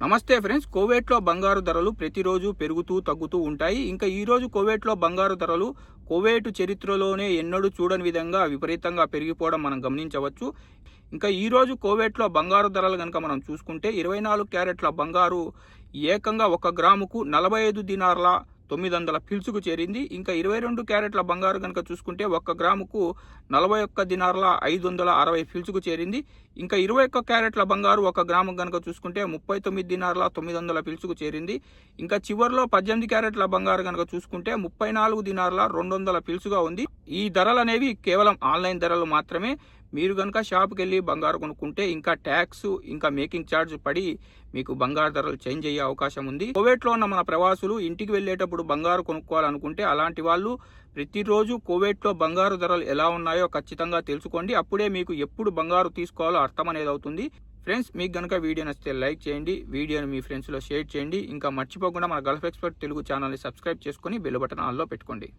నమస్తే ఫ్రెండ్స్, కువైట్లో బంగారు ధరలు ప్రతిరోజు పెరుగుతూ తగ్గుతూ ఉంటాయి. ఇంకా ఈరోజు కువైట్లో బంగారు ధరలు కువైట్ చరిత్రలోనే ఎన్నడూ చూడని విధంగా విపరీతంగా పెరిగిపోవడం మనం గమనించవచ్చు. ఇంకా ఈరోజు కువైట్లో బంగారు ధరలు కనుక మనం చూసుకుంటే 24 క్యారెట్ల బంగారు ఏకంగా 1 గ్రాముకు 45 దినార్ల 900 ఫిల్సుకు చేరింది. ఇంకా 22 క్యారెట్ల బంగారు కనుక చూసుకుంటే 1 గ్రాముకు 41 దినార్ల 560 ఫిల్సుకు చేరింది. ఇంకా 21 క్యారెట్ల బంగారు 1 గ్రాము కనుక చూసుకుంటే 39 దినార్ల 900 ఫిల్సుకు చేరింది. ఇంకా చివరిలో 18 క్యారెట్ల బంగారు కనుక చూసుకుంటే 34 దినార్ల 200 ఫిల్సుగా ఉంది. ఈ ధరలు అనేవి కేవలం ఆన్లైన్ ధరలు మాత్రమే. మీరు కనుక షాప్కి వెళ్ళి బంగారు కొనుక్కుంటే ఇంకా ట్యాక్స్ ఇంకా మేకింగ్ ఛార్జ్ పడి మీకు బంగారు ధరలు చేంజ్ అయ్యే అవకాశం ఉంది. కువైట్లో ఉన్న మన ప్రవాసులు ఇంటికి వెళ్ళేటప్పుడు బంగారు కొనుక్కోవాలనుకుంటే అలాంటి వాళ్ళు ప్రతిరోజు కువైట్లో బంగారు ధరలు ఎలా ఉన్నాయో ఖచ్చితంగా తెలుసుకోండి. అప్పుడే మీకు ఎప్పుడు బంగారు తీసుకోవాలో అర్థం అనేది అవుతుంది. ఫ్రెండ్స్, మీకు కనుక వీడియో నచ్చితే లైక్ చేయండి, వీడియోని మీ ఫ్రెండ్స్లో షేర్ చేయండి. ఇంకా మర్చిపోకుండా మన గల్ఫ్ ఎక్స్పర్ట్ తెలుగు ఛానల్ని సబ్స్క్రైబ్ చేసుకొని బెల్ బటన్ ఆన్లో పెట్టుకోండి.